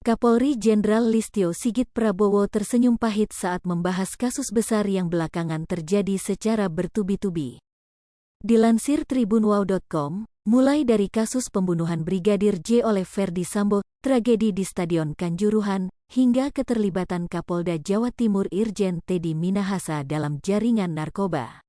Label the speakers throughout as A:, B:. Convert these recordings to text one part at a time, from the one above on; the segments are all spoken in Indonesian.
A: Kapolri Jenderal Listio Sigit Prabowo tersenyum pahit saat membahas kasus besar yang belakangan terjadi secara bertubi-tubi. Dilansir tribunwow.com, mulai dari kasus pembunuhan Brigadir J oleh Ferdy Sambo, tragedi di Stadion Kanjuruhan, hingga keterlibatan Kapolda Jawa Timur Irjen Teddy Minahasa dalam jaringan narkoba.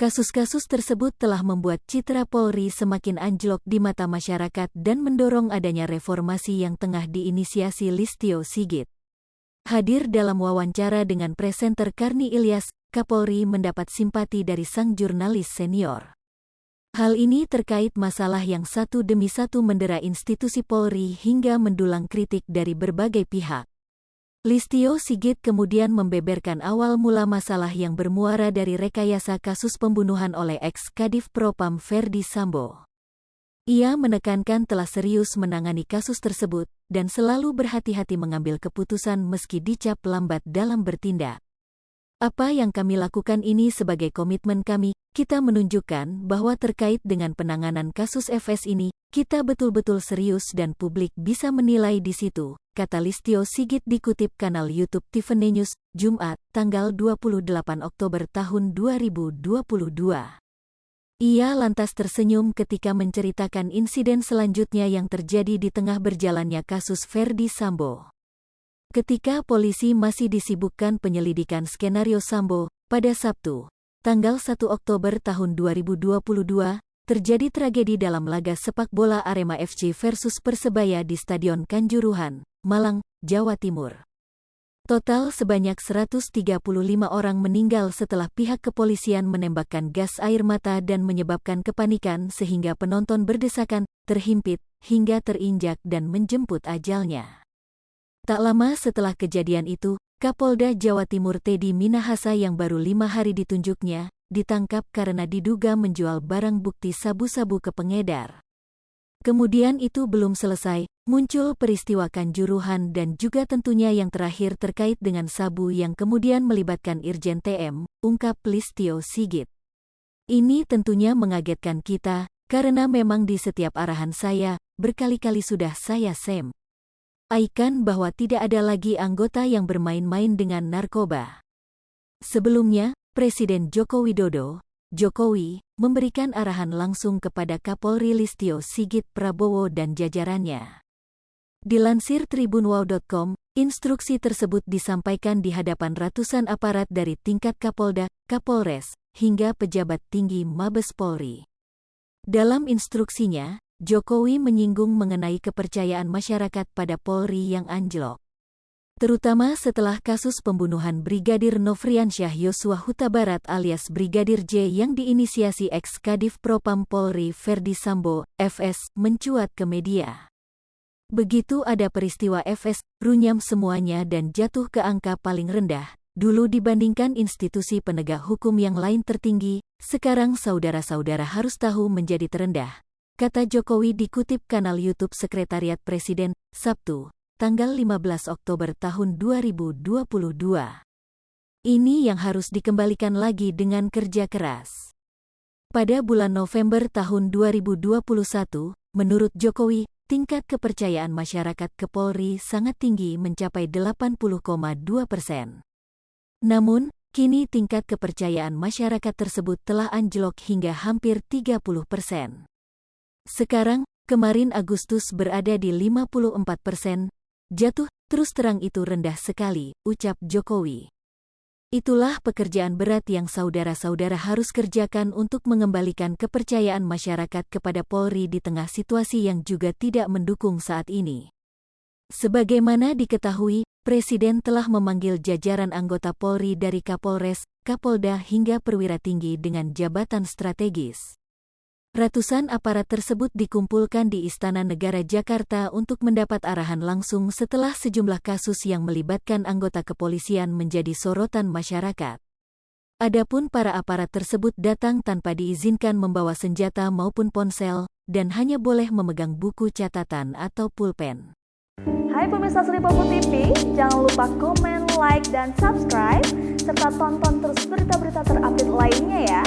A: Kasus-kasus tersebut telah membuat citra Polri semakin anjlok di mata masyarakat dan mendorong adanya reformasi yang tengah diinisiasi Listio Sigit. Hadir dalam wawancara dengan presenter Karni Ilyas, Kapolri mendapat simpati dari sang jurnalis senior. Hal ini terkait masalah yang satu demi satu mendera institusi Polri hingga mendulang kritik dari berbagai pihak. Listio Sigit kemudian membeberkan awal mula masalah yang bermuara dari rekayasa kasus pembunuhan oleh ex-Kadif Propam Ferdy Sambo. Ia menekankan telah serius menangani kasus tersebut dan selalu berhati-hati mengambil keputusan meski dicap lambat dalam bertindak. Apa yang kami lakukan ini sebagai komitmen kami, kita menunjukkan bahwa terkait dengan penanganan kasus FS ini, kita betul-betul serius dan publik bisa menilai di situ, kata Listio Sigit dikutip kanal YouTube Tiffany News, Jumat, tanggal 28 Oktober tahun 2022. Ia lantas tersenyum ketika menceritakan insiden selanjutnya yang terjadi di tengah berjalannya kasus Ferdy Sambo. Ketika polisi masih disibukkan penyelidikan skenario Sambo, pada Sabtu, tanggal 1 Oktober tahun 2022, terjadi tragedi dalam laga sepak bola Arema FC versus Persebaya di Stadion Kanjuruhan, Malang, Jawa Timur. Total sebanyak 135 orang meninggal setelah pihak kepolisian menembakkan gas air mata dan menyebabkan kepanikan sehingga penonton berdesakan, terhimpit, hingga terinjak dan menjemput ajalnya. Tak lama setelah kejadian itu, Kapolda Jawa Timur Teddy Minahasa yang baru 5 hari ditunjuknya, ditangkap karena diduga menjual barang bukti sabu-sabu ke pengedar. Kemudian itu belum selesai, muncul peristiwa Kanjuruhan dan juga tentunya yang terakhir terkait dengan sabu yang kemudian melibatkan Irjen TM, ungkap Listio Sigit. Ini tentunya mengagetkan kita, karena memang di setiap arahan saya, berkali-kali sudah saya sampaikan bahwa tidak ada lagi anggota yang bermain-main dengan narkoba. Sebelumnya, Presiden Joko Widodo, Jokowi, memberikan arahan langsung kepada Kapolri Listio Sigit Prabowo dan jajarannya. Dilansir tribunwow.com, instruksi tersebut disampaikan di hadapan ratusan aparat dari tingkat Kapolda, Kapolres, hingga pejabat tinggi Mabes Polri. Dalam instruksinya, Jokowi menyinggung mengenai kepercayaan masyarakat pada Polri yang anjlok. Terutama setelah kasus pembunuhan Brigadir Nofriansyah Yosua Huta Barat alias Brigadir J yang diinisiasi ex-Kadif Propam Polri Ferdy Sambo, FS, mencuat ke media. Begitu ada peristiwa FS, runyam semuanya dan jatuh ke angka paling rendah. Dulu dibandingkan institusi penegak hukum yang lain tertinggi, sekarang saudara-saudara harus tahu menjadi terendah, kata Jokowi dikutip kanal YouTube Sekretariat Presiden, Sabtu, tanggal 15 Oktober tahun 2022. Ini yang harus dikembalikan lagi dengan kerja keras. Pada bulan November tahun 2021, menurut Jokowi, tingkat kepercayaan masyarakat ke Polri sangat tinggi mencapai 80,2%. Namun, kini tingkat kepercayaan masyarakat tersebut telah anjlok hingga hampir 30%. Sekarang, kemarin Agustus berada di 54%, jatuh, terus terang itu rendah sekali, ucap Jokowi. Itulah pekerjaan berat yang saudara-saudara harus kerjakan untuk mengembalikan kepercayaan masyarakat kepada Polri di tengah situasi yang juga tidak mendukung saat ini. Sebagaimana diketahui, Presiden telah memanggil jajaran anggota Polri dari Kapolres, Kapolda hingga perwira tinggi dengan jabatan strategis. Ratusan aparat tersebut dikumpulkan di Istana Negara Jakarta untuk mendapat arahan langsung setelah sejumlah kasus yang melibatkan anggota kepolisian menjadi sorotan masyarakat. Adapun para aparat tersebut datang tanpa diizinkan membawa senjata maupun ponsel, dan hanya boleh memegang buku catatan atau pulpen.
B: Hai pemirsa Sri Popo TV, jangan lupa komen, like, dan subscribe, serta tonton terus berita-berita terupdate lainnya ya.